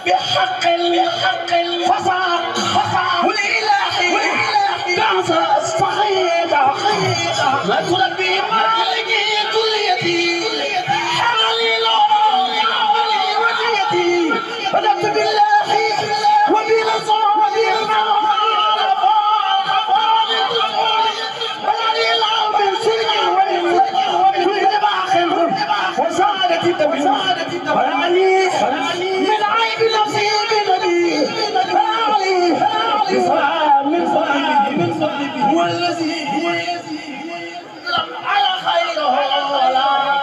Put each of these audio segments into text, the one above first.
بحق الفصاح والإلهي دعس الصغيرة ما تربي مالكي كليتي حالي لو وديتي بدأت بالله وبرسول من عيب نفسي بنبي من فضله هو الذي على خيره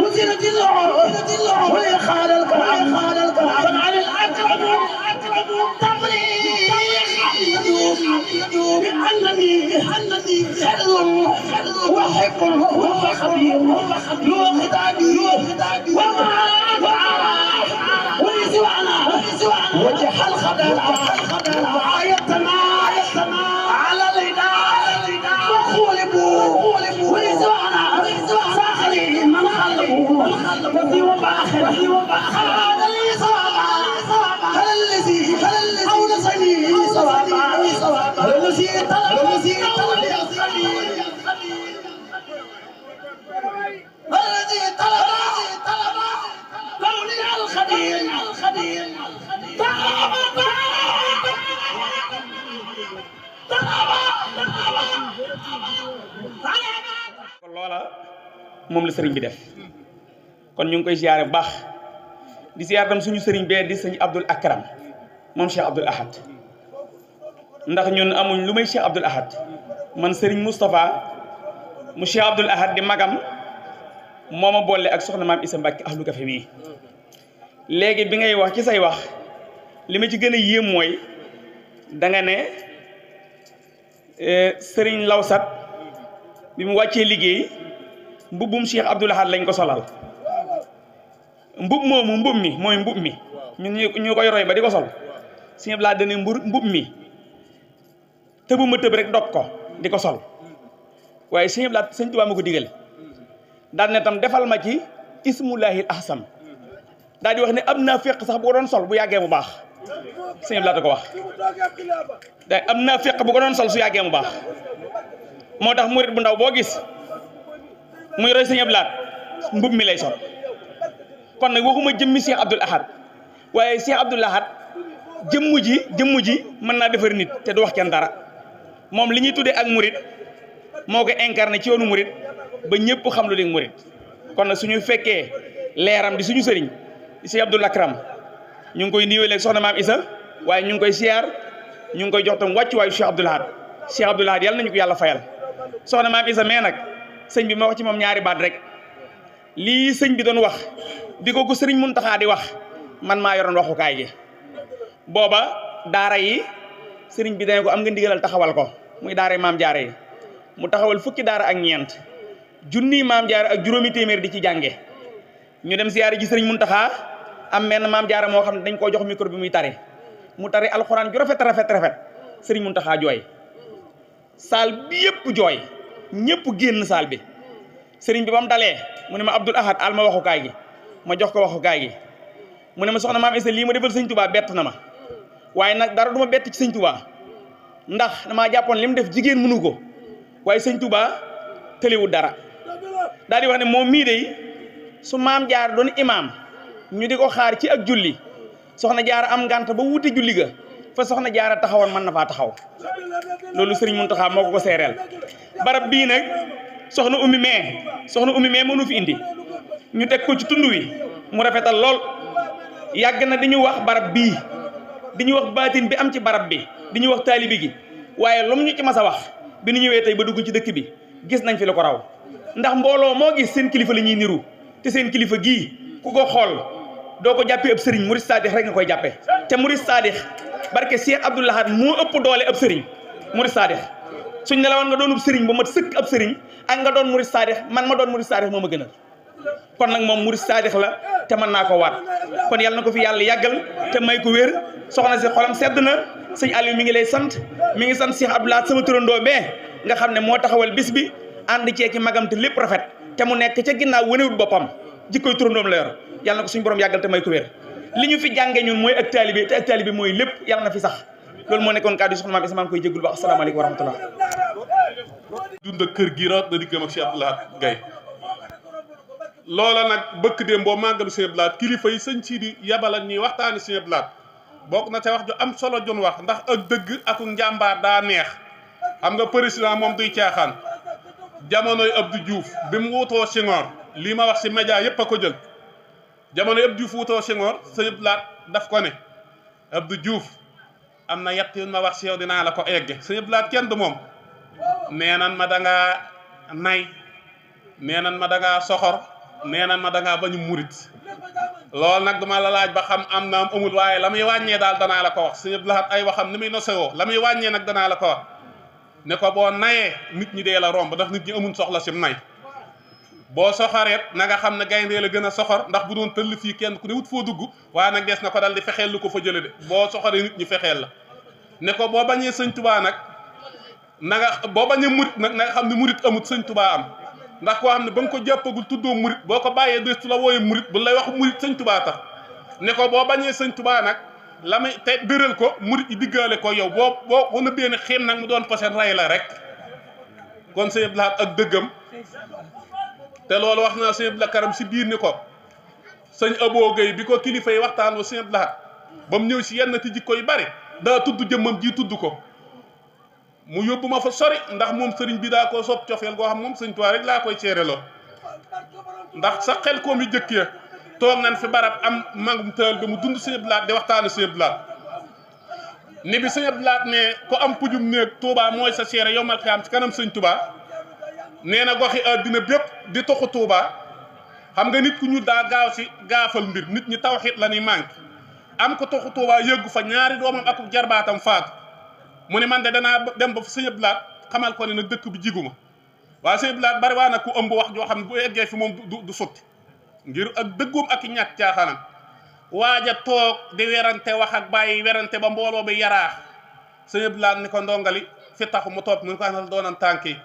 وزنة الله ويخال الكلام عن الأكرم تضريح بأنني خل وحق وخبير له خداعي وما ولسوانا وجه الخدر آيتنا على الإداء وخولبوا ولسوانا ساخري من خلبوا وفي وباخر هذا اللي صابع هل الذي أولسني صوابا هل الذي طلب الذي طلب لوني الخدير loola moom la sëriñ bi def kon ñu ngi koy ziyaare bu baax di ziyaar tam suñu sëriñ bee di sëñ Abdul Akram moom Cheikh Abdul Ahad ndax ñun amuñ lu may Cheikh Abdul Ahad man sëriñ Moustapha mu Cheikh Abdul Ahad di magam moo ma boole ak soxna maam Issa Mbacke ahlu kafe bii léegi bi ngay wax ci say wax li ma ci gën a yéem mooy danga ne sëriñ Lawsat bi mu wàccee liggéey mbubbum Cheikh Abdul Ahad lañ ko solal mbub moomu mbub mi mooy mbub mi ñun ñu koy roy ba di ko sol Sëñ Abdul Ahad dane mbub mi tëbuma tëb rek dog ko di ko sol waaye Sëñ Abdul Ahad Sëñ Tuubaa ma ko digal daal ne tam defal ma ci ismullahil ahsam daal di wax ne am naa féq sax bu ko doon sol bu yàggee mu baax Sëñ Abdul Ahad ko wax da am naa féq bu ko doon sol su yàggee mu baax moo tax murit bu ndaw boo gis muy roy Sëñ Abdul Ahad mbub mi lay sol kon nag waxuma jëmmi Cheikh Abdul Ahad waaye Cheikh Abdul Ahad jëmmu ji mën naa defar nit te du wax kenn dara moom li ñuy tuddee ak murit moo ko incarné ci yoonu murit ba ñëpp xam lu dee murit kon nag suñu fekkee leeram di suñu sëriñ di Cheikh Abdul Akram ñu ngi koy nuyoo léegi soxna maam Issa waaye ñu ngi koy siyaar ñu ngi koy jox tam wàccuwaayu Cheikh Abdul Ahad Cheikh Abdul Ahad yàlla nañu ko yàlla fayal soxna maam Issa mais nag sëñ bi ma wax ci moom ñaari baat rek lii sëñ bi doon wax di ko sëriñ Muntaxa di wax man maa yoroon waxukaay gi booba daara yi sëriñ bi dane ko am nga ndigalal taxawal ko muy daara yi maam jaare yi mu taxawal fukki daara ak ñeent junniy maam jaare ak juróomi téeméer di ci jànge ñu dem siyaare ji sëriñ Muntaxa am benn maam jaare moo xam ne dañ koo jox micro bi muy tare mu tare alxuraan ju rafet sëriñ Muntaxa jooy saal bi yëpp jooy ñëpp génn saal bi sëriñ bi ba mu dalee mu ne ma Abdul Ahad al ma waxukaay gi ma jox ko waxukaay gi mu ne ma soxna maam Issa lii ma defal sëñ Touba bett na ma waaye nag dara du ma bett ci sëñ Touba ndax damaa jàppoon li mu def jigéen mënu ko waaye sëñ Touba tëliwul dara daal di wax ne moom mii de su maam jaar doon imaam ñu di ko xaar ci ak julli soxna jaara am ngànt ba wuute julli ga fa soxna jaara taxawoon mën na faa taxaw loolu sëriñ Muntaxa moo ko seereel barab bii nag soxna ummi mee mënu fi indi ñu teg ko ci tund wi mu rafetal lool yàgg na di ñu wax barab bii di ñu wax baatin bi am ci barab bi di ñu wax taalibi gi waaye lu mu ñu ci mas a wax bi ñu ñëwee tey ba dugg ci dëkk bi gis nañ fi la ko raw ndax mbooloo moo gis seen kilifa la ñuy niru te seen kilifa gii ku ko xool doo ko jàppee ab sëriñ murid saadix rek nga koy jàppee te murid saadix barke Cheikh Abdoul Ahad moo ëpp doole ab sëriñ murid saadix suñ ne la woon nga doonub sëriñ ba mat sëkk ab sëriñ ak nga doon murid saadix man ma doon murid saadix moo ma gënal kon nag moom murid saadix la te mën naa ko waat kon yàlla na ko fi yàlla yàggal te may ko wér soxna si xolam sedd na sëñ Aliou mi ngi lay sant mi ngi sant Cheikh Abdou Lahad sama turandoo bee nga xam ne moo taxawal bis bi ànd ceeki magam te lépp rafet te mu nekk ca ginnaaw wënewul boppam jikkoy turandoom la yor yàlla na ko suñu borom yàggal te may ko wér li ñu fi jànge ñun mooy ak taalibe te ak taalibe mooy lépp yàlla na fi sax loolu moo nekkoon kàddu yi soxna maam Isa maa ngi koy jéggul ba asalaamaaleykum wa rahmatullah dund ak kër gi rawat na diggam ak Cheikh Abdou Lahad Gaye loola nag bëkk déem boo màggalu Cheikh Abdou Lahad kilifa yi sëñ Sidi yabala ñuy waxtaani Cheikh Abdou Lahad bokk na ca wax ju am solo jon wax ndax ak dëgg ak njàmbaar daa neex xam nga président moom duy caaxaan jamonoy Abdou Diouf bi mu wutoo Senghor lii ma wax si média yépp a ko jël jamonoy Abdou Diouf wutoo Senghor Cheikh Abdou Lahad daf ko ne Abdou Diouf am na yett yu ma wax si yow dinaa la ko egge Cheikh Abdou Lahad kenn du moom nee nan ma dangaa nay nee nan ma dangaa soxor nee nan ma dangaa bañu murit loolu nag duma la laaj ba xam am na am amul waaye la muy wàññee daal danaa la ko wax Sëñ Abdou Lahad ay waxam ni muy nosewoo la muy wàññee nag danaa la ko wax ne ko boo nayee nit ñi dee la romb ndax nit ñi amuñ soxla sim nay boo soxoreet na nga xam ne gayndee la gën a soxor ndax bu doon tëll fii kenn ku ne wut foo dugg waaye nag des na ko dal di fexeel lu ko fa jële de boo soxoree nit ñi fexeel la ne ko boo bañee Sëñ Tubaa nag na nga boo bañee murit nag na nga xam ne murit amut Sëñ Tubaa am ndax koo xam ne ba nga ko jàppagul tuddoo murit boo ko bàyyee destu la wooye murit bu lay wax murit Sëñ Tubaa tax ne ko boo bañee Sëñ Tubaa nag la muy te dëral ko murit yi diggaale ko yow boo ko nëbbee ne xiim nag mu doon poset ray la rek kon Sëñ Abdou Lahad ak dëggam te loolu wax naa Sëñ Abdou Lahad Karam si biir ni ko sëñ Abo Gueye bi ko kilifa yi waxtaan wa Sëñ Abdou Lahad ba mu ñëw si yenn ti jikko yu bari daa tudd jëmmam ji tudd ko mu yóbbu ma fa sori ndax moom sëriñ bi daa koo sopp cofeel goo xam moom Sëñ Tuubaa rek laa koy ceereloo ndax sa xel koom yi jëkk ya toog nañ fi barab am mangum tëal bi mu dund Sëñ Abdou Lahad di waxtaane Sëñ Abdou Lahad ni bi Sëñ Abdou Lahad ne ko am pujum néeg Touba mooy sa seere yomal xiyaam ci kanam Sëñ Tuubaa nee na goxi àddina bépp di toxu Touba xam nga nit ku ñu daa gaaw si gaafal mbir nit ñi tawxiit la ñuy manqué am ko toxu Touba yëggu fa ñaari doomam ak jarbaatam faatu mu ne man de danaa dem ba fa Sëñ Abdou Lahad xamal ko ne nag dëkk bi jiguma waaye Sëñ Abdou Lahad bari waa nag ku ëmb wax joo xam ne bu eggee fi moom du sotti ngir ak dëggoom ak i ñàkk caaxaanam waaja toog di werante wax ak bàyyi werante ba mbooloo bi yaraax Sëñ Abdou Lahad ni ko ndongali fi taxu mu topp mu ne ko anal doonan tànk yi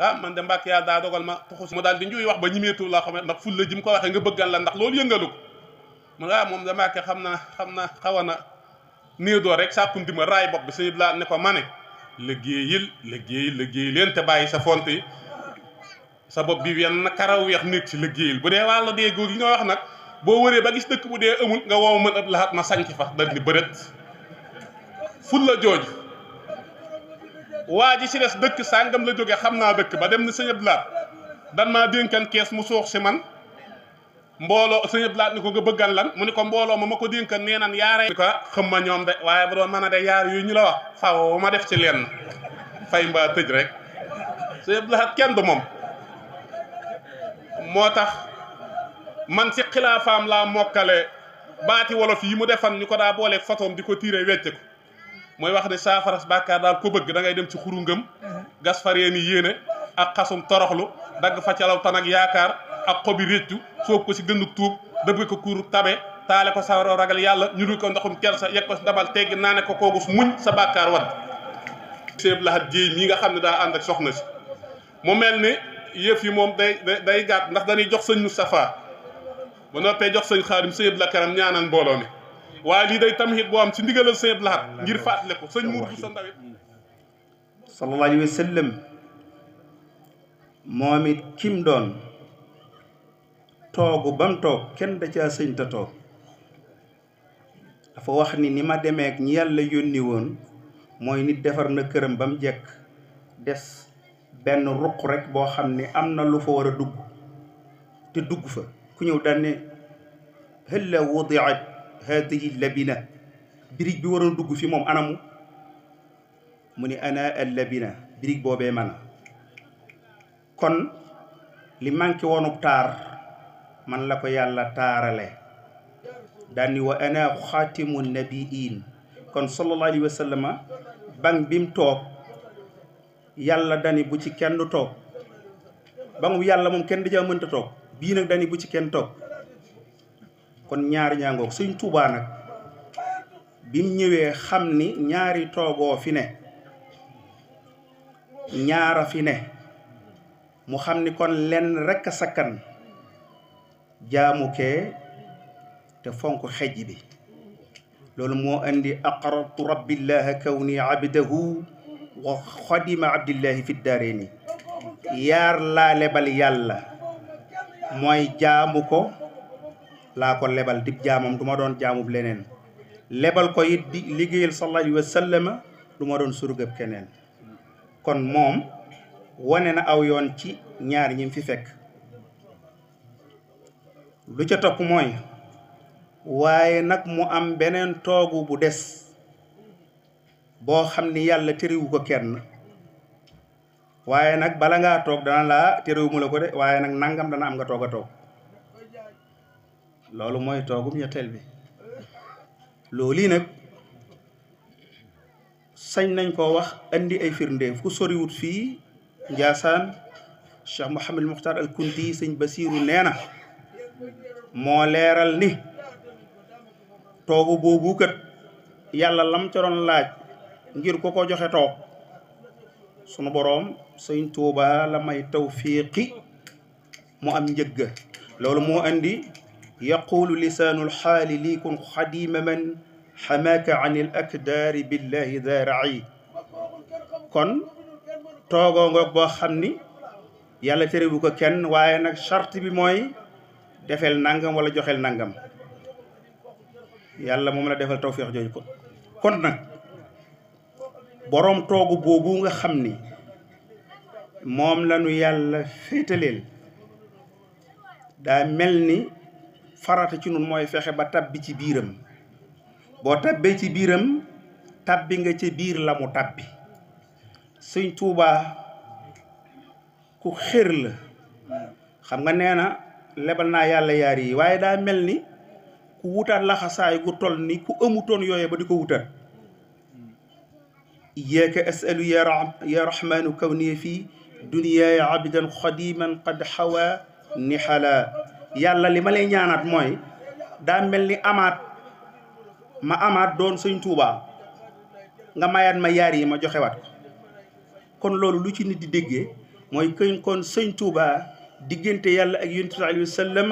ah man de mbàkk yàlla daa dogal ma tuxu mu daal di njuy wax ba ñimeetu la xam ne ndax fulla ji mu ko waxee nga bëggal la ndax loolu yëngalu ko mu ne moom de mbàkke xam na xaw na néew doo rek sàkkundi ma raay bopp bi Sëñ Abdou Lahad ne ko ma ne liggéey leen te bàyyi sa font yi sa bopp bi wenn na karaw weex nekk ci liggéeyil bu dee wàllu dee góor yi nga wax nag boo wëree ba gis dëkk bu dee amul nga wow mën Abdou Lahad ma sanc fa dal ni bërët fulla jooju waa ji si des dëkk sàngam la jóge xam naa dëkk ba dem na Sëñ Abdou Lahad dan maa dénkan kees mu suux si man mbooloo Sëñ Abdou Lahad ni ko nga bëggan lan mu ni ko mbooloo ma ko dénkan nee nan yaare ni ko xam ma ñoom de waaye bu doon mën a de yaar yooyu ñu la wax faw ma def ci lenn fay mbaa tëj rek Sëñ Abdou Lahad kenn du moom moo tax man si xilaafaam laa mokkale baati wolof yi mu defan ñu ko daa booleeg photom di ko tiire wecce ko mooy wax ne saafaras bàkkaar daal ko bëgg da ngay dem ci xuru ngëm gas faree ni yéene ak xasum toroxlu dagg fa calaw tan ak yaakaar ak xobi réccu soob ko si gënnuk tuub dëbb ko kuuru tabe taale ko sawara ragal yàlla ñu dul ko ndoxum kersa yegg ko si dabal teggi naa ne ko koogus muñ sa bàkkaar wadd Sëñ Abdou Lahad Jéey mii nga xam ne daa ànd ak soxna si mu mel ni yëf yi moom day gàtt ndax dañuy jox sëñ Moustapha ba noppee jox sëñ Xaadim Sëñ Abdou Lahad Karam ñaanal mbooloo mi waaye lii day tamhid boo am ci ndigalal Sëñ Abdou Lahad ngir fàttale ko sëñ Mour bu sa ndawit sallallahu alayhi wa sallam moom it kim doon toogu ba mu toog kenn da caa sëñ ta toog dafa wax ni ma demee ak ñi yàlla yónni woon mooy nit defar na këram ba mu jekk des benn ruq rek boo xam ne am na lu fa war a dugg te dugg fa ku ñëw daan ne halla wudiat hadihi labina birig bi waroon dugg fi moom anamu mu ni ana al labina birig boobee man kon li manqué woonub taar man la ko yàlla taarale daan ni wa ana xaatimu nabiin kon sallallahu alayhi wa sallama bang bi mu toog yàlla dani bu ci kenn toog ba mu yàlla moom kenn dajaa mënta toog bii nag dañu bu ci kenn toog kon ñaari ñaangoog sëñ Tuubaa nag bi mu ñëwee xam ni ñaari toogoo fi ne ñaara fi ne mu xam ni kon lenn rekk a sakkan jaamu kee te fonk xejj bi loolu moo indi aqrartu rabbillaha kawni abdahu wa xadima abdillahi fi daareeni yaar laa lebal yàlla mooy jaamu ko laa ko lebal dib jaamam du ma doon jaamub leneen lebal ko it di liggéeyal sallallahu alayhi wa sallam du ma doon surgëb keneen kon moom wane na aw yoon ci ñaar ñi fi fekk lu ca topp mooy waaye nag mu am beneen toogu bu des boo xam ni yàlla terewu ko kenn waaye nag bala ngaa toog dana laa terewu mu la ko de waaye nag nangam dana am nga toog a toog loolu mooy toogum ñetteel bi loolu nag sañ nañ koo wax andi ay firnde fu soriwut fii Njaasaan Cheikh Mouhamed Muxtar al Kunti sëñ Basiiru nee na moo leeral ni toogu boobu kat yàlla lam ca doon laaj ngir ko ko joxe toog sunu boroom sëñ Tuuba la may tawfiiqi mu am njëgga loolu moo andi yaqulu lisaanul xaali lii kun xadima man xamaaka an il akdaari billahi daarayi kon toogoo ngoog boo xam ni yàlla terewu ko kenn waaye nag charte bi mooy defeel nangam wala joxeel nangam yàlla moom la defal tawfiix jooju ko kon nag boroom toogu boobu nga xam ni moom lañu yàlla féetaleel daa mel ni farata ci nun mooy fexe ba tabbi ci biiram boo tabbee ci biiram tabbi nga ci biir la mu tabbi sëñ Tuubaa ku xër la xam nga nee na lebal naa yàlla yaar yi waaye daa mel ni ku wutaat laxasaay gu toll ni ku amutoon yooye ba di ko wutaat iyaaka asalu ya rahmanu kawniya fii duniyaaya abdan xadiman qad xawa nixala yàlla li ma lay ñaanaat mooy daa mel ni ma amaat doon sëñ Tuubaa nga mayaat ma yaar yi ma joxewaat ko kon loolu lu ci nit di déggee mooy këñ kon sëñ Tuubaa diggante yàlla ak yonent bi sallallahu alayhi wa sallam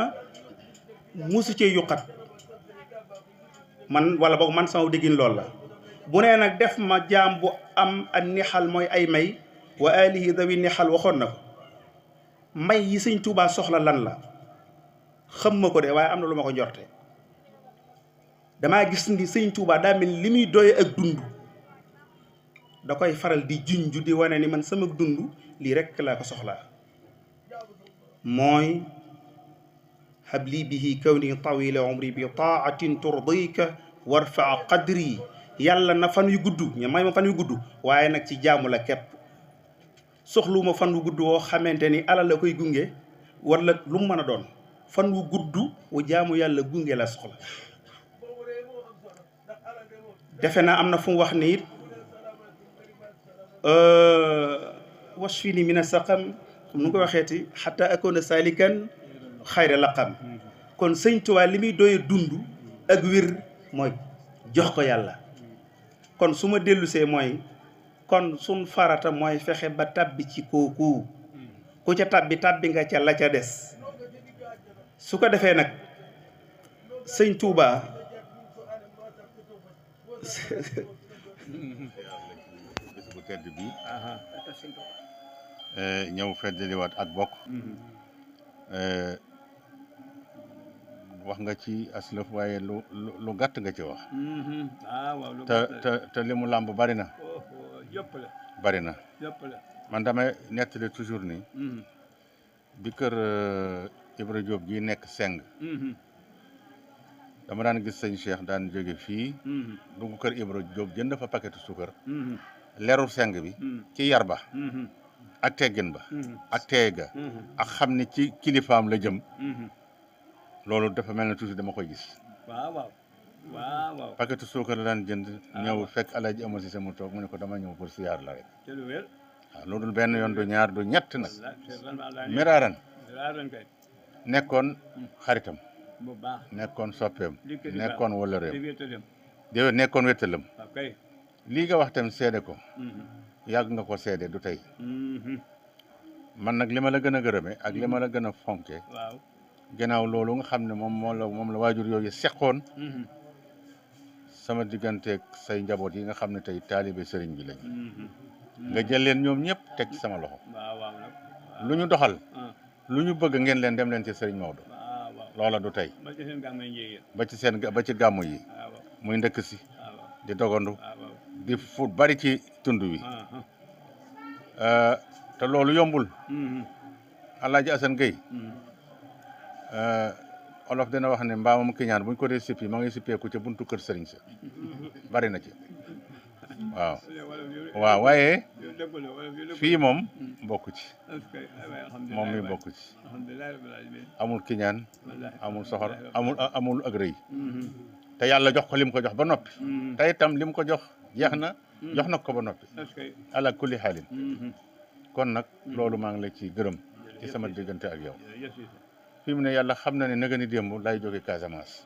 musu cee yuqat man wala boog man sama déggin loolu la bu nee nag def ma jaam bu am ak nixal mooy ay may wa alihi dawi nixal waxoon na ko may yi sëñ Tuubaa soxla lan la xam ma ko de waaye am na lu ma ko njorte damaa gis ni sëñ Tuubaa daa mel li muy doye ak dund da koy faral di junju di wane ni man sama dund lii rekk laa ko soxlaa mooy habli bihi kawni tawila umri bi taatin turdika warfaa qadri yàlla na fan yu gudd ña may ma fan yu gudd waaye nag ci jaamu la képp soxluwuma fan wu gudd woo xamante ni alal la koy gunge wala lu mu mën a doon fan wu gudd wu jaamu yàlla gunge la soxla defe naa am na fu mu wax ni it wasfini mina saqam comme nu ko waxeeti xata akoona salikan xayra laqam kon sëñ Tuubaa li muy doye dund ak wér mooy jox ko yàlla kon su ma dellusee mooy kon sun farata mooy fexe ba tabbi ci kooku ku ca tabbi nga ca la ca des su ko defee nag sëñ Tuubaa bis bu tedd bi ñëw feddaliwaat ak bokk wax nga ci aslëf waaye lu gàtt nga ci wax te li mu làmb bari na bari na man damay nettali toujours ni bi kër Ibra Diop gi nekk Seng dama daan gis sëñ Cheikh daan jóge fii dugg kër Ibra Diop jënd fa paquetu suukar leru Seng bi ci yar ba ak teggin ba ak teey ga ak xam ni ci kilifaam la jëm loolu dafa mel ne toujours dama koy gis waaw paquetu suukar la daan jënd ñëw fekk Alaaji Amar Si sama toog mu ne ko dama ñëw pour siyaar la rek waaw loolu benn yoon du ñaar du ñett nag miraaran nekkoon xaritam bu baax nekkoon soppeem Dikk di nekkoon di wëllëreem wéttalam de nekkoon wéttalam waaw kay lii nga wax tam seede ko yàgg nga ko seede du tey man nag li ma la gën a gërëme ak li ma la gën a fonke waaw gannaaw loolu nga xam ne moom la waajur yooyu seqoon sama digganteeg say njaboot yi nga xam ne tey taalibe sëriñ bi lañ nga jël leen ñoom ñëpp teg ci sama loxo waaw waaw nag lu ñu doxal ah lu ñu bëgg ngeen leen dem leen ci sëriñ Maodo waaw waaw loola du tey ba ci seen gàmm yi njéegéen ba ci gàmmu yi waaw muy ndëkk si waaw di dogandu waaw di fu bari ci tund wi te loolu yombul Alaaji Asan Gay olof dina wax ne mbaamam kiñaan buñ ko dee sippi ma ngi sippeeku ca buntu kër sëriñ sa bari na ci waaw waaye fii moom bokku ci moom mi bokku ci amul kiñaan amul soxor amul ak rëy te yàlla jox ko lim ko jox ba noppi te itam lim ko jox jeex na jox na ko ba noppi ala kulli xaalin kon nag loolu maa ngi la ci gërëm ci sama diggante ak yow fi mu ne yàlla xam na ne naga ni démb lay jóge Casamance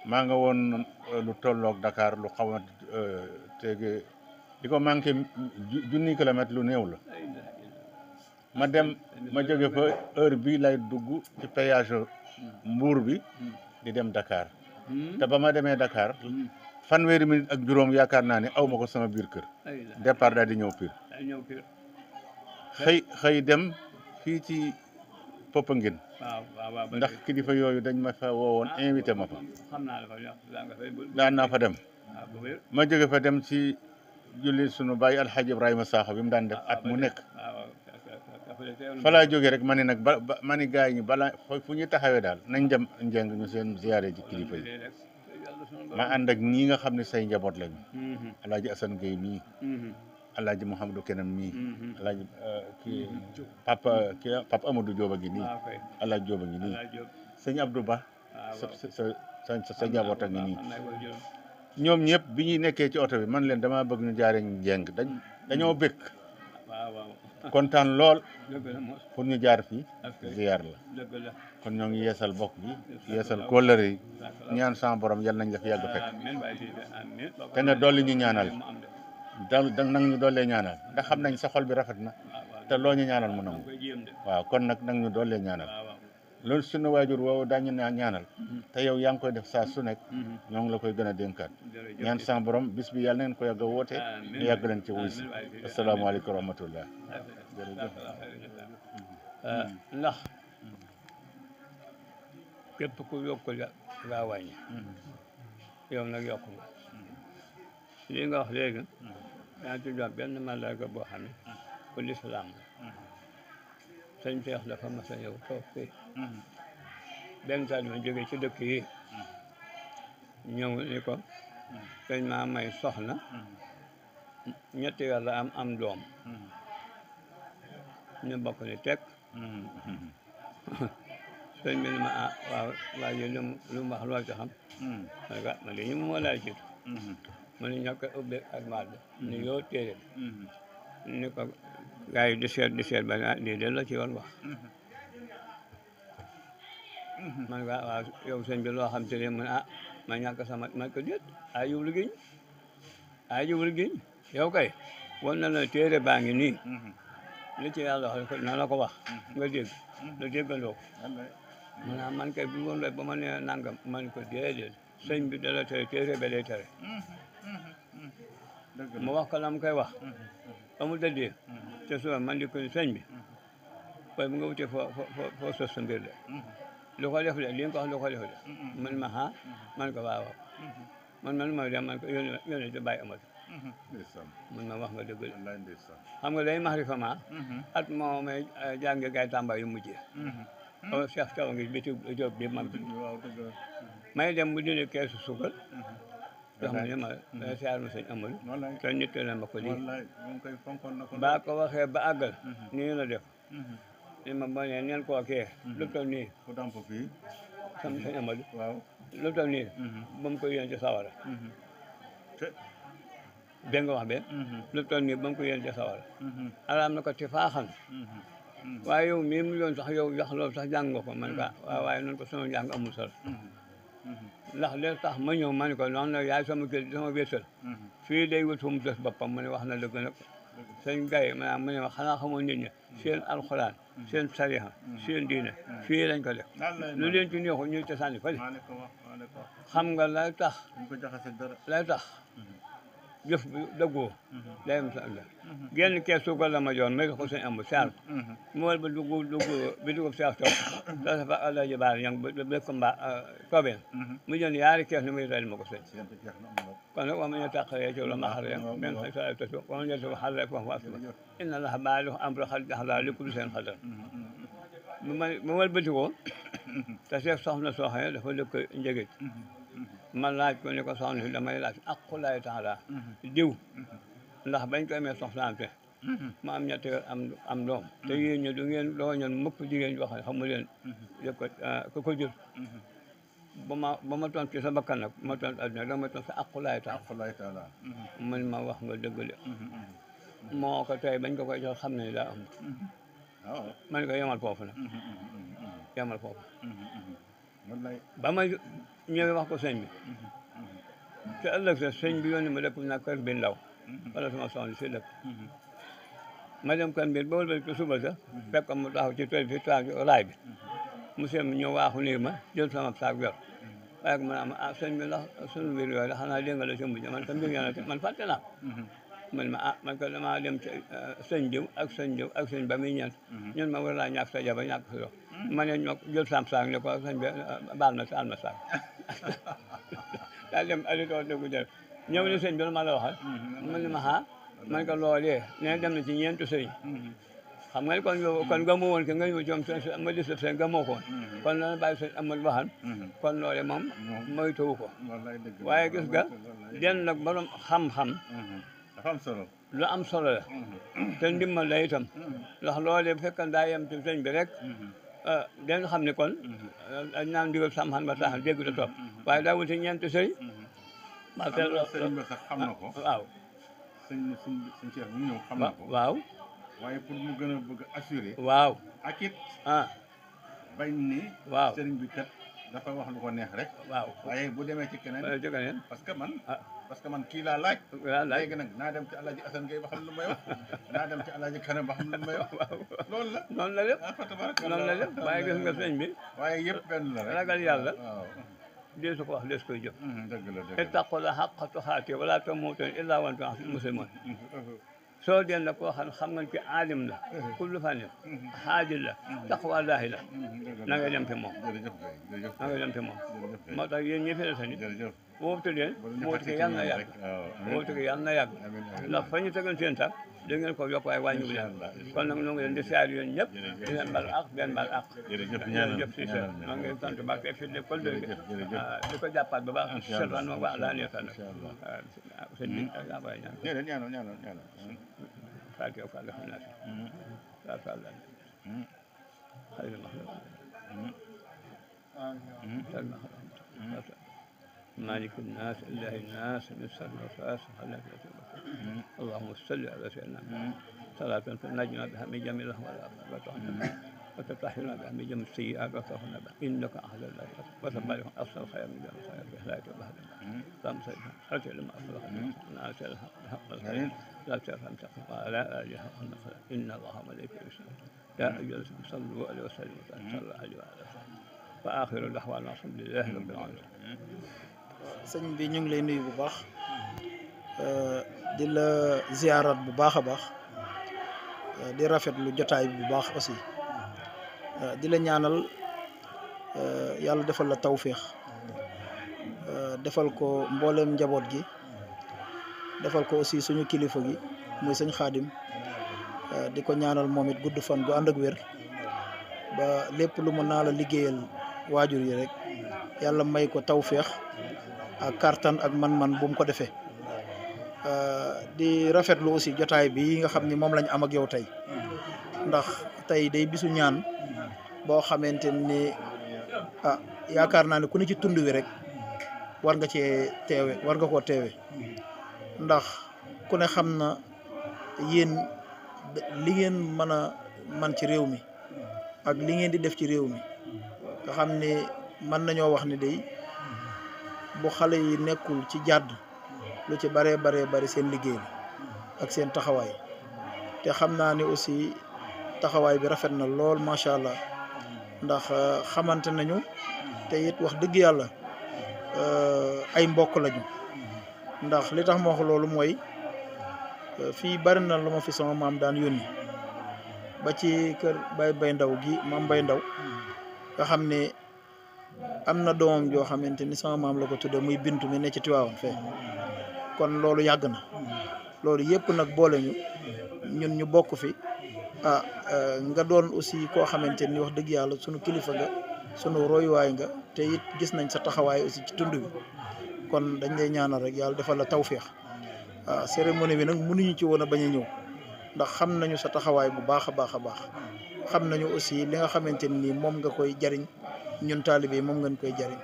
maa nga woon lu tolloog Dakar lu xaw a tege li ko manqué junni kilomètre lu néew la ma jóge fa heure bi lay dugg ci péage Mbour bi di dem Dakar te ba ma demee Dakar fanweeri minute ak juróom yaakaar naa ne aw ma ko sama biir kër départ daal di ñëw Pire xëy dem fii ci Popenguine ndax kilifa yooyu dañ ma fa woowoon invité ma fa daan naa fa dem ma jóge fa dem ci julli sunu baay Alxaaji Ibrahima Sakho bi mu daan def at mu nekk fa laa jóge rek ma ne nag ma ni gars yi bala fu ñu taxawee daal nañ dem njeng ñu seen ziyaare ji kilifa yi ma ànd ak ñii nga xam ne say njaboot lañu Alaaji Asan Gay mii Alaaji Mouhamadou Kenam mii Alaaji Papa Amadou Diop a ngi nii Alaaji Diop a ngi nii sëñ Abdou Ba sa njaboot a ngi nii ñoom ñëpp bi ñuy nekkee ci oto bi man leen dama bëgg ñu jaare njeng dañoo bëgg kontaan lool pour ñu jaar fii ziyaar la kon ñoo ngi yeesal bokk bi yeesal kóllëre yi ñaan sama borom yal nañ la fi yàgg fekk te nga dolli ñu ñaanal nag ñu dollee ñaanal ndax xam nañ sa xol bi rafet na te loo ñu ñaanal mu nangu waaw kon nag ñu dollee ñaanal loolu sunu waajur woowu daañu ñaanal te yow yaa ngi koy def saa su nekk ñoo ngi la koy gën a dénkaat ñaan sama borom bis bi yàlla neen ko yàgg a woote ñu yàgg leen ci wuy si asalaamaaleykum wa rahmatullah jërëjëf ndax képp ku yokku yaa wàññi yow nag yokku nga lii nga wax léegi yaa ngi ci jox benn mandarga boo xam ne ku lislaam sëñ Cheikh dafa mas a ñëw toog fii benn saa ma jógee ci dëkk yi ñëw ni ko sëñ maa may soxna ñetti weer la am doom ñu bokk ni teg sëñ bi ne ma waaw waa ji lu mu wax loo ci xam man de ñu moo laa jiitu ma ne ñàkk a ubbi ak maal ni yoo téere ni ko gars yi di seet ba lii de la ci yoon wax man waaw yow sëñ bi loo xam te ne man ma ñàkk sama man ko déet jublu giñ yow kay wan na la téere baa ngi nii li ci yàlla wax na la ko wax nga dégg la déggandoo ko man kay bi woon rek ba ma ne nangam man ko déedéet sëñ bi dala tere téere ba day tere mu wax ko la mu koy wax ba mu dëddee te suba man di ko ni sëñ bi koy bu nga wutee foo sos sa mbir de lu ko def de li nga ko wax lu ko def de man ma man ko waaw man ma dem man ko yónni di bàyyi amat man ma wax nga dëgg de xam nga day maxrifa ma at moo may jànge gay Tamba yu mujjee Cheikh Thiaw ngi biti Diop bi mag bi may dem mu dindi keesu suukar jox ma ne ma siyaar ma sëñ Amadou te nit la ma ko lii baa ko waxee ba àggal nii la def ni ma ba ne neen koo kee lu toll nii sam sëñ Amadou lu toll nii ba mu koy yéen ci sawara dégg nga wax be lu toll nii ba mu koy yéen ci sawara alaam na ko ti faaxan waaye yow mii mu doon sax yow wax loolu sax jàng nga ko man ka waaw waaye noonu ko sama jàng amul solo ndax li tax ma ñëw ma ne ko noonu la yaay sama kër sama wéttal fii day wut fu mu des boppam mu ne wax na dëgg nag sëñ Gaye maanaam mu ne ma xanaa xamoon nit ñi seen alxuraan seen sariha seen diine fii lañ ko def lu leen ci neexu ñuy te sànni fële xam nga lay tax jëf bi dëggoo day am sa ëllëg genn kees suukar la ma joon may ko sëñ am saal mu wal ba dugub saaf toog da fa Alaaji Baar yang ba ko mbaa toobeen mu jënd yaari kees ni muy rel ma ko sëñ kon nag wax ma ñu tàqaree ci la maxar yang men sa tasu wama jël ko xarre ko fa asba inna allaha baaligu amri qad jaxala li kulli seen xadar mu wal ba ko te seeg soxna soo xam ne dafa dëkk njëgëj man laaj ko ni ko soxna si damay laaj aqulaay taala diw ndax bañ ko amee soxnaam te ma am ñetti am doom te yéen ñu du ngeen doo ñoon mukk jigéen yoo xam ne xamu leen yëg ko jur ba ma tontu ci sa bakkan nag ma tontu adduna da ma tontu sa aqulaay taala man ma wax nga dëgg de moo ko tey bañ ko koy jox xam ne daa am man ko yemal foofu nag yemal foofu ba ma ñëwee wax ko sëñ bi te ëllëg sa sëñ bi yónni ma dëkk naa kër bi ndaw wala sama soxna si dëkk ma dem kër bi ba wëlbati ko suba sa fekk mu taxaw ci tool bi toog raay bi monsieur mi ñëw waaxu nii ma jël sama saak yor waaye ma ne ah sëñ bi ndax sunu mbir yooyu la xanaa dégg nga la sëñ bi man tam mbir yàlla man fàtte naa man ma man ko damaa dem ci sëñ diw ak sëñ diw ak sëñ ba muy ñeent ñun ma war laa ñàkk sa jabar ñàkk sa doom ma ne ñoo jël sam saak ne ko sëñ bi baal ma saal ma saak daal dem aditoo dëggu jël ñëw ne sëñ bi ma la waxal man ne ma xaa man ko loolee nee dem na ci ñeentu sëñ xam nga kon yow kon gëmoo woon ke nga ñëw coom ma dis sëñ gëmoo ko woon kon lana bàyyi sëñ amal waxan kon loole moom moytuwu ko waaye gis nga den nag borom xam-xam dafa am solo lu am solo la te ndimbal la itam ndax loolee bu fekkee daa yem ci sëñ bi rek den xam ne kon naan ndigal sam-xam ba tax dégg ta topp waaye daa wuti ñeenti sëñ sëñ ba sax xam na ko waaw sëñ Cheikh mu ñëw xam na ko waaw waaye pour mu gën a bëgg assuré waaw ak it bañ ni waaw sëriñ bi kat dafa wax lu ko neex rek waaw waaye bu demee ci keneen parce que man kii laa laaj léegi nag naa dem ci Alaaji Asan Gay ba xam lu may wax naa dem ci Alaaji Kanam ba xam lu may wax loolu la noonu la lépp noonu la lépp waaye gis nga sëñ bi waaye yëpp benn la rek ragal yàlla dee su ko wax dees koy jëf dëgg la ittaqullaaha haqqa tuqaatihi wa laa tamuutunna illaa wa antum muslimuun soo dee nag koo xam nga ci aalim la kullu fannin xaajil la taqwallaahi la na nga dem ci moom na nga dem ci moom moo tax yéen ñi fi ne sani wóotu leen wóotu ko yàlla na yàgg wóotu ko yàlla na yàgg ndax fa ñu tegoon seen tànk da ngeen ko yokk waaye wàññiwu leen kon nag ñoo ngi leen di siyaar yéen ñëpp di leen bal ak benn bal ak jërëjëf si seen maa ngi sant ba ke fi de kol dëgg di ko jàppaat ba baax selvan ma wax laa neetal sëñ bi abay ñaan فاتي وفاتح الناس لا فعلا خير المخلوق مالك الناس إله الناس من شر الوسواس الخناس اللهم صل على سيدنا محمد صلاة تنجنا بها من جميع الأهوال وتطهرنا بها من جميع السيئات وتغفرنا بها إنك أهل الله وتبارك أفضل الخير من جميع الخير بإخلاص وبهد اللهم صل على لما أفضل الناس الحق والخير لا تفهم تقوى ولا آله والنصر إن الله ملائكته يصلون يا أيها الذين صلوا عليه وسلموا صلى الله عليه وسلم وآخر دعوانا الحمد لله رب العالمين. sëñ bi ñu ngi lay nuyu bu baax di la ziarat bu baax a baax di rafetlu jotaay bu baax aussi di la ñaanal yàlla defal la tawféex defal ko mboolem njaboot gi defal ko aussi suñu kilifa gi muy sëñ Xaadim di ko ñaanal moom it gudd fan gu ànd ak wér ba lépp lu mu naa la liggéeyal waajur yi rek yàlla may ko tawféex ak kartan ak man-man bu mu ko defee di rafetlu aussi jotaay bi nga xam ni moom lañ am ak yow tey ndax tey day bisu ñaan boo xamante ni yaakaar naa ne ku ne ci tund wi rek war nga cee teewe war nga koo teewe ndax ku ne xam na yéen li ngeen mën a man ci réew mi ak li ngeen di def ci réew mi nga xam ne mën nañoo wax ne day bu xale yi nekkul ci jàdd lu ci baree bari seen liggéey la ak seen taxawaay te xam naa ne aussi taxawaay bi rafet na lool macha allah ndax xamante nañu te it wax dëgg yàlla ay mbokk lañu ndax li tax ma wax loolu mooy fii bari na lu ma fi sama maam daan yónni ba ci kër bay ndaw gi maam bay ndaw nga xam ne am na doomam joo xamante ni sama maam la ko tudde muy bintu mi ne ci Tiwaawan fee kon loolu yàgg na loolu yëpp nag boole ñu ñun ñu bokk fi nga doon aussi koo xamante ni wax dëgg yàlla sunu kilifa nga sunu royuwaay nga te it gis nañ sa taxawaay aussi ci tund bi kon dañ lay ñaanal rek yàlla defal la tawféex cérémonie bi nag mënuñu ci woon a bañ a ñëw ndax xam nañu sa taxawaay bu baax a baax xam nañu aussi li nga xamante ni moom nga koy jariñ ñun taalibe yi moom ngeen koy jariñ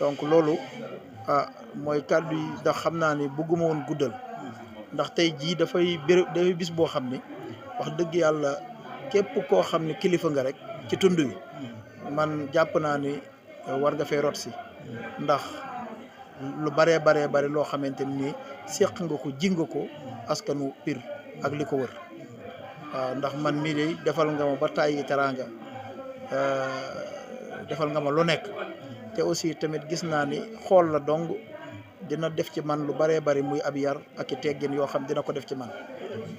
donc loolu mooy kàddu yi ndax xam naa ni bëgguma woon guddal ndax tey jii dafay bis boo xam ni wax dëgg yàlla képp koo xam ne kilifa nga rek ci tund wi man jàpp naa ni war nga fee rot si ndax lu baree loo xamante ni seq nga ko ji nga ko askanu Pire ak li ko wër waaw ndax man mii de defal nga ma ba tàyyi teraanga defal nga ma lu nekk te aussi tamit gis naa ni xool la dong dina def ci man lu baree bari muy ab yar ak i teggin yoo xam dina ko def ci man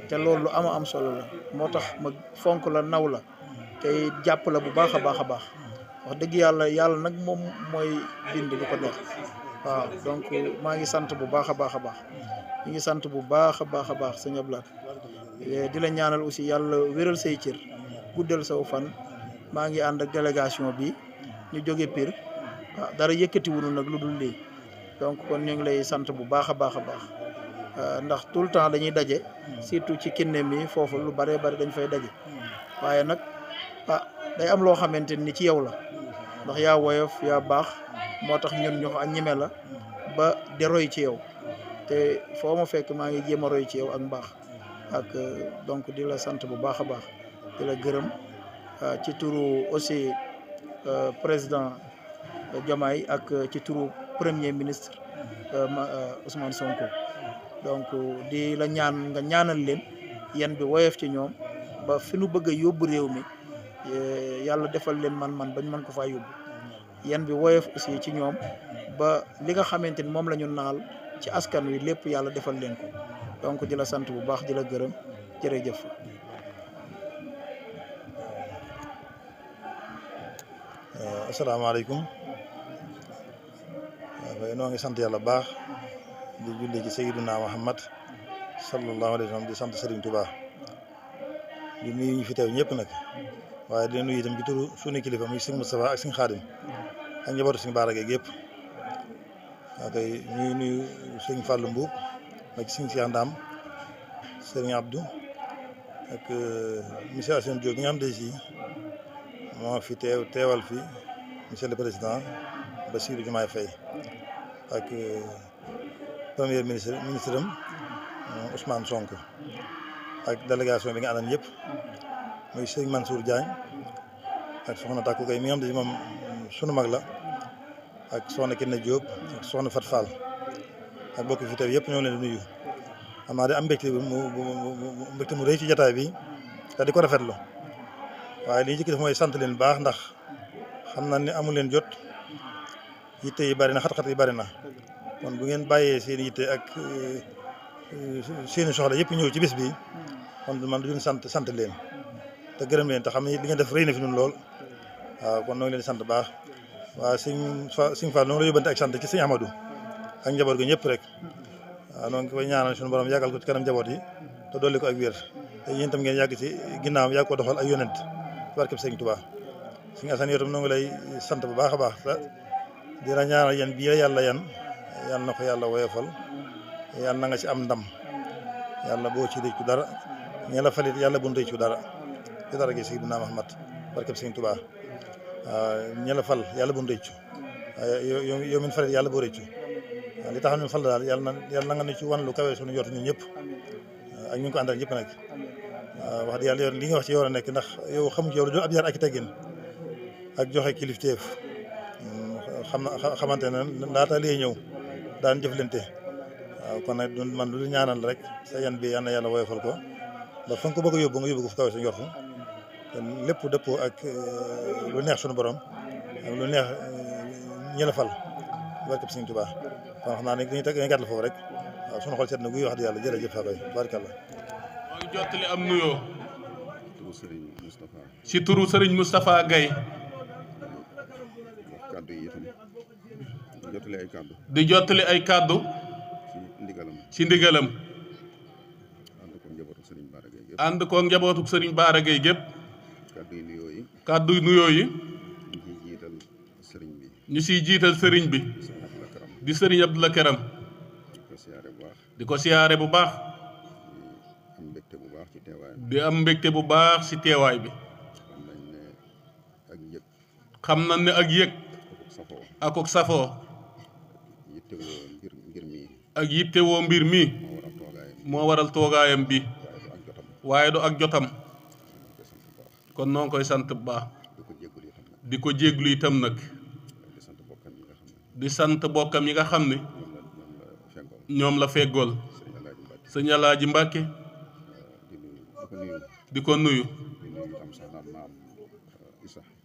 te loolu lu am solo la moo tax ma fonk la naw la te jàpp la bu baax a baax wax dëgg yàlla nag moom mooy bind lu ko neex waaw donc maa ngi sant bu baax a baax ñu ngi sant bu baax a baax sëñ Ablaye di la ñaanal aussi yàlla wéral say cër guddal saw fan maa ngi ànd ak délégation bi ñu jóge Pire waaw dara yëkkati wunu nag lu dul lii donc kon ñu ngi lay sant bu baax a baax ndax tout le temps dañuy daje surtout ci kinne mi foofu lu bari dañ fay daje waaye nag day am loo xamante ni ci yow la ndax yaa woyof yaa baax moo tax ñun ñu ñeme la ba di roy ci yow te foo ma fekk maa ngi jéem a roy ci yow ak mbaax ak donc di la sant bu baax a baax di la gërëm ci turu aussi président Diomaye ak ci turu premier ministre Ousmane Sonko donc di la ñaan nga ñaanal leen yan bi woyof ci ñoom ba fi nu bëgg a yóbbu réew mi yàlla defal leen man bañ mën ko faa yóbbu yan bi woyof aussi ci ñoom ba li nga xamante ni moom la ñu naal ci askan wi lépp yàlla defal leen ko donc di la sant bu baax di la gërëm jërëjëf. asalaamaaleykum waaw noo ngi sant yàlla baax di julli ci Sayyiduna Muhammad sallallahu alayhi wa sallam di sant Serigne Touba di nuyu ñu fi teew ñëpp nag waaye di nuyu itam ci turu suñu kilifa muy Sëñ Moustapha ak Sëñ Xaadim ak njabootu Sëñ Baara Gaye yëpp waaw kay ñuy nuyu Sëñ Fallou Mbuub ak Sëñ Cheikh Ndam Serigne Abdou ak monsieur Assane Diop bi nga xam ne si moo fi teewal fi monsieur le président Bassirou Diomaye Faye ak premier ministre am Ousmane Sonko ak délégation bi nga àndal yëpp muy Serigne Mansour Diagne ak soxna Takku Gueye mi nga xam ne moom sunu mag la ak soxna Kine Diop ak soxna Fat Fall ak bokk fi teew yëpp ñoo leen di nuyu xam naa de am mbégte mu rëy ci jotaay bi te di ko rafetlu waaye li ñu ci def mooy sant leen baax ndax xam naa ne amul leen jot yitte yi bari na xat-xat yi bari na kon bu ngeen bàyyee seen yitte ak seeni soxla yëpp ñëw ci bis bi kon man du ñu sant leen te gërëm leen te xam ne li ngeen def rëy na fi ñun lool waaw kon noo ngi leen di sant baax waaw Sëñ Fall noo ngi la yóbbante ak sant ci Sëñ Amadou ak njaboot gi ñëpp rek waaw noo ngi koy ñaanal suñu borom yàggal ko ci kanam njaboot yi te dolli ko ak wér te yéen tam ngeen yàgg ci ginnaawam yàgg ko doxal ak yonent barkeb Sëñ Tuubaa Sëñ Asan yow tam noo ngi lay sant bu baax a baax te di la ñaanal yan bii yàlla yan na ko yàlla woyofal yàlla na nga ci am ndam yàlla boo ci rëccu dara ñe la falit yàlla bu nu rëccu dara ci dara gi Seydina Muhammad barkeb Sëñ Tuubaa ñe la fal yàlla bu nu rëccu yow min falit yàlla boo rëccu li tax ñu fal daal yàlla na nga ne ci wan lu kawe suñu jot ñun ñëpp ak ñu ngi ko àndal ñëpp nag wax dëgg yàlla yow li nga wax ci yow la nekk ndax yow xamu ci yow la doon ab yar ak i teggin ak joxe kilifteef xamante ne laata lay ñëw daan jëflante waaw kon nag man lu ñaanal rek sa yan bi yal na yàlla woyofal ko ba fa nga ko bëgg a yóbbu nga yóbbu ko fu kawe sa njortu te lépp dëppoo ak lu neex suñu borom ak lu neex ñi la fal barkeb Sëriñ Tuubaa kon xam naa ne dañuy gàttal foofu rek waaw suñu xol seet na guy wax di yàlla jërëjëf Fakoy barkalla. maa ngi jottali am nuyoo ci turu Serigne Moustapha Gaye di jottali ay kàddu ci ndigalam ànd ko njabootu Serigne Bara Gaye gépp kàddu nuyoo yi ñu siy jiital sëriñ bi di Serigne Abdoulaye Karam di ko siyaare bu baax di am mbégte bu baax ci teewaay bi xam nañ ne ak yëg ak safoo ak yittewoo mbir mi moo waral toogaayam bi waaye du ak jotam kon noo ngi koy sant bu baax di ko jéglu itam nag di sant bokkam yi nga xam ne ñoom la feggool sëñ Alaaji Mbàkke di ko nuyu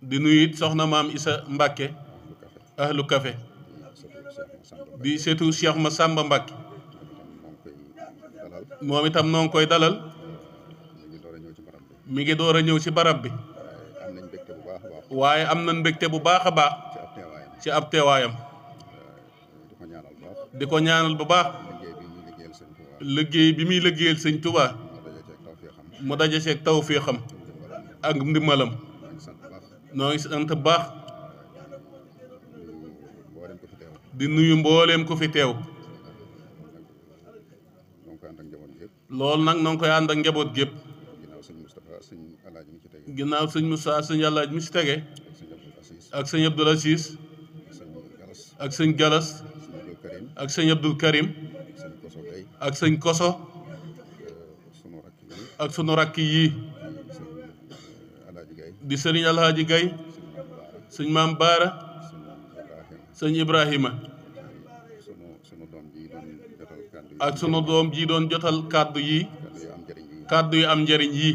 di nuyu it soxna maam Isa Mbàkke ahlu café di seetu Cheikh Massamba Mbàkke moom itam noo ngi koy dalal mi ngi door a ñëw ci barab bi waaye am nañ mbégte bu baax a baax ci ab teewaayam di ko ñaanal bu baax liggéey bi muy liggéeyal sëñ Tuubaa mu daje seeg tawfeexam ak ndimbalam noo ngi sant bu baax di nuyu mbooleem ku fi teew loolu nag noo ngi koy ànd ak njaboot gépp ginnaaw sëñ Moussa sëñ Alaaji mi si tege ak sëñ Abdoul Aziz ak sëñ Galas ak sëñ Abdoul Karim ak sëñ Koso ak sunu rakk yi di sëriñ Alhaaji Gay sëñ Maam Baara sëñ Ibrahima ak sunu doom ji doon jotal kàddu yi kàddu yu am njëriñ yi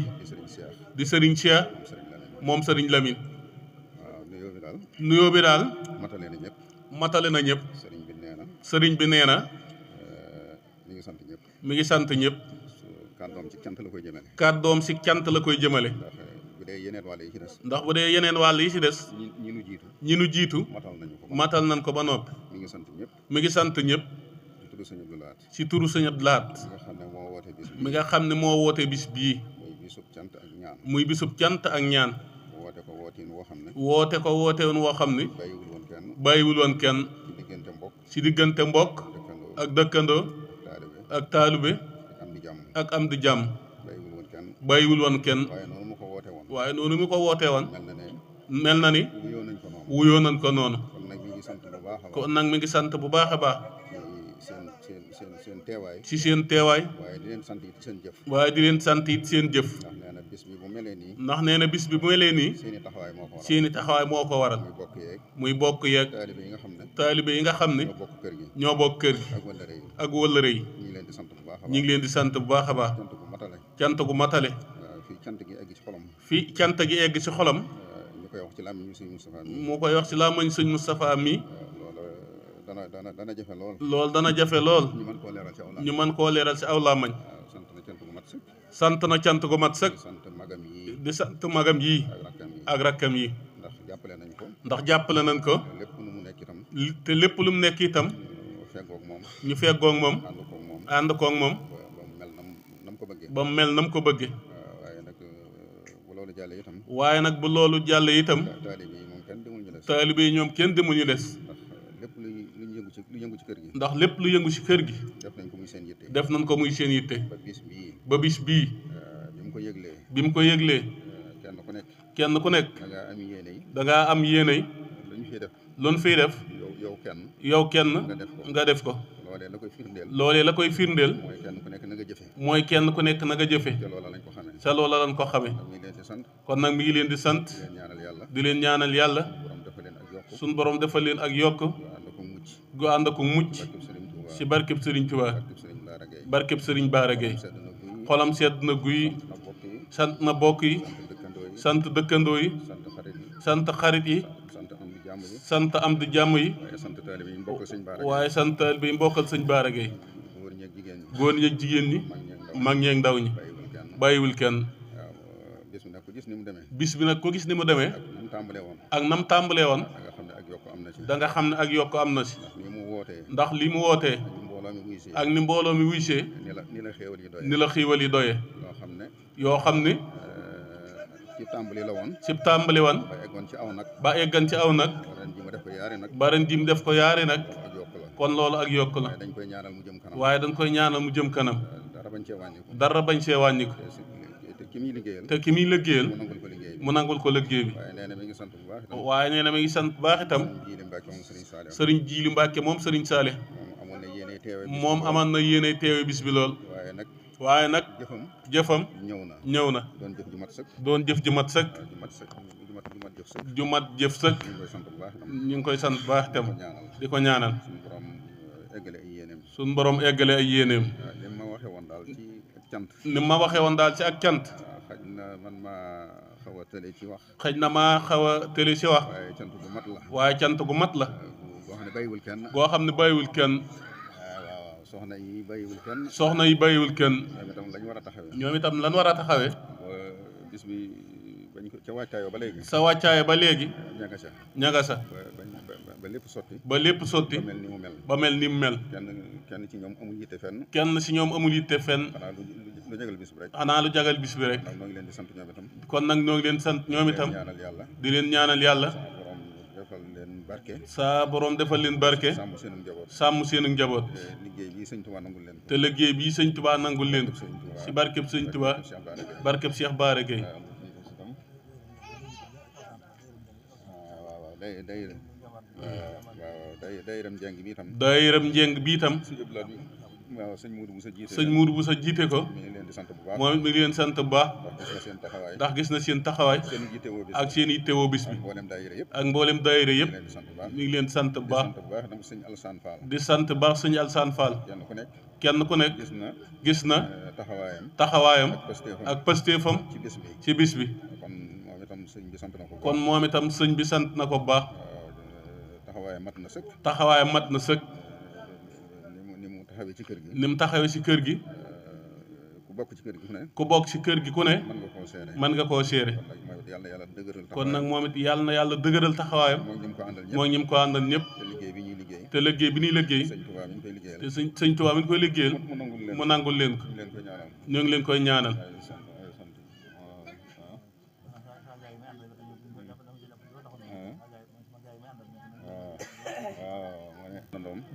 di sëriñ Cheikh moom sëriñ Lamine nuyoo bi daal matale na ñëpp sëriñ bi nee na mi ngi sant ñëpp kàddoom ci cant la koy jëmale ndax bu dee yeneen wàll yi ci des ñi nu jiitu matal nañ ko ba noppi mi ngi sant ñëpp ci turu sëñ Abdou Lahad mi nga xam ne moo woote bis bii muy bisub cant ak ñaan woote ko woote woon woo xam ne bàyyiwul woon kenn ci diggante mbokk ak dëkkandoo ak taalibe ak am di jàmm bàyyiwul woon kenn waaye noonu mu ko wootee woon mel na ni wuyoo nañ ko noonu kon nag mi ngi sant bu baax a baax ci seen teewaay waaye di leen sant it seen jëf ndax nee na bis bi bu melee nii seeni taxawaay moo ko waral muy bokk yeeg taalibe yi nga xam ne ñoo bokk kër gi ak wëllëre yi ñu ngi leen di sant bu baax a baax cant gu matale fii cant gi egg ci xolam mu koy wax ci làmmiñ sëñ Moustapha mi loolu dana jafe lool ñu mën koo leeral ci aw làmmiñ sant na cant gu mat sëkk di sant magam yi ak rakkam yi ndax jàppale nañ ko te lépp lu mu nekk itam ñu feggoog moom ànd koog moom ba mu mel nam ko bëgge waaye nag bu loolu jàlle itam taalibe yi ñoom kenn demul ñu des ndax lépp lu yëngu ci kër gi def nañ ko muy seen yitte ba bis bii bi mu ko yëglee kenn ku nekk da ngaa am yéene luñ fiy def yow kenn nga def ko loolee la koy firndeel. loolee la koy firndeel. mooy kenn ku nekk na nga jëfe. mooy kenn ku nekk na nga jëfe. ca loola lañ ko xamee. ca loola lañ ko xamee. kon nag mi ngi leen di sant. di leen ñaanal yàlla. suñ borom defal leen ak yokk. gu ànd ak mucc. ci barkeb Sëriñ Tuubaa. barkeb Sëriñ Baara Gueye. xolam sedd na guy. sant na bokk yi. sant dëkkandoo yi. sant xarit yi. sant am di jàmm yi. waaye sant taalibe yi mbokkal sëñ Baara Gueye. góor ñi ak jigéen ñi. mag ñeeg ndaw ñi. bàyyiwul kenn. bis bi nag ko gis ni mu demee. ak nam tàmbalee woon. da nga xam ne ak yokk am na si. ndax li mu wootee. ak ni mbooloo mi wuysee. ni la xiiwal yi doyee. yoo xam ne. ci tàmbali la woon. ci tàmbali woon. ba eggoon ci aw nag. ba eggan ci aw nag. ba ren ji mu def ko yaari nag. kon loolu ak yokk la. dañ koy ñaanal mu jëm kanam. waaye dañ koy ñaanal mu jëm kanam. dara bañ cee wàññiku. dara bañ cee wàññiku. te ki muy liggéeyal. te ki muy liggéeyal. mu nangul ko liggéey bi. waaye nee na mi ngi sant bu baax itam. waaye nee na mi ngi sant bu baax itam. Sëriñ Jiili Mbàkke moom Sëriñ Saale. moom amoon na yéene teewe bis bi lool. waaye nag jëfam ñëw na doon jëf ju mat sëkk ju mat jëf sëkk ñu ngi koy sant bu baax itam di ko ñaanal suñ borom eggale ay yéeneem ni ma waxee woon daal ci ak cant xëj na maa xaw a tële ci wax waaye cant gu mat la goo xam ne bàyyiwul kenn soxna yi bàyyiwul kenn. soxna yi bàyyiwul kenn. ñoom itam lañ war a taxawee. ñoom itam lan war a taxawee. bis bi bañ ko ca wàccaayoo ba léegi. sa wàccaayoo ba léegi. ñaga sa. ba lépp sotti. ba lépp sotti. ba mel ni mu mel. ba mel ni mu mel. kenn ci ñoom amul yitte fenn. kenn ci ñoom amul yitte fenn. xanaa lu jagal bis bi rek. xanaa lu jagal bis bi rek. ñoo ngi leen di sant ñoom itam. kon nag ñoo ngi leen sant ñoom itam. di leen ñaanal yàlla. saa borom defal leen barke. sàmm seenu njaboot. te liggéey bii sëñ Tuubaa nangul leen ko. si barkeb sëñ Tuubaa. barkeb Cheikh Baara Gueye. daayiram njeng bi itam. daayiram njeng bi itam. waaw sëñ Moudou Boussa jiite sëñ Moudou Boussa jiite ko. mi ngi leen di sant bu baax moom mi ngi leen sant bu baax. ndax gis na seen taxawaay. ak seen yittewoo bis bi. ak mboolem daayira yëpp. mi ngi leen di sant bu baax. di sant bu baax sëñ Alsaan Fall. kenn ku nekk. gis na taxawaayam. ak pastéefam. ci bis bi. kon moom itam sëñ bi sant na ko bu baax. taxawaayam mat na sëkk. taxawaayam mat na sëkk. ni mu taxawee ci kër gi. ku bokk ci kër gi ku ne. ku bokk ci kër gi ku ne. mën nga koo seere. kon nag moom it yàlla na yàlla dëgëral taxawaayam. moo ñi mu ko àndal ñëpp. te liggéey bi ñuy liggéey. te sëñ Tuubaa mi ñu koy liggéeyal. mu nangul leen ko. ñoo ngi leen koy ñaanal.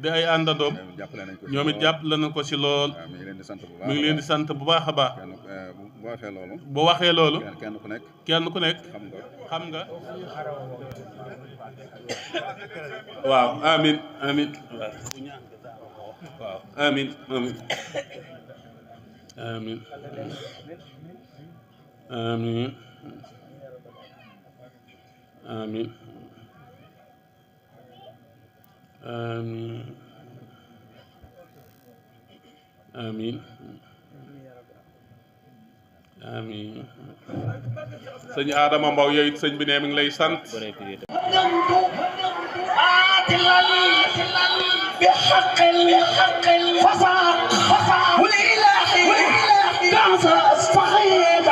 di ay àndandoom ñoom it jàppale nañ ko ci lool. mi ngi leen di sant bu baax a baax. bu waxee loolu. kenn ku nekk. xam nga. waaw amin amin waaw amin amin amin amin amin amiin amiin sëñ Adama Mbow yow it sëñ bi ne mi ngi lay sant. بحق فصاح والإلهي كان صحيح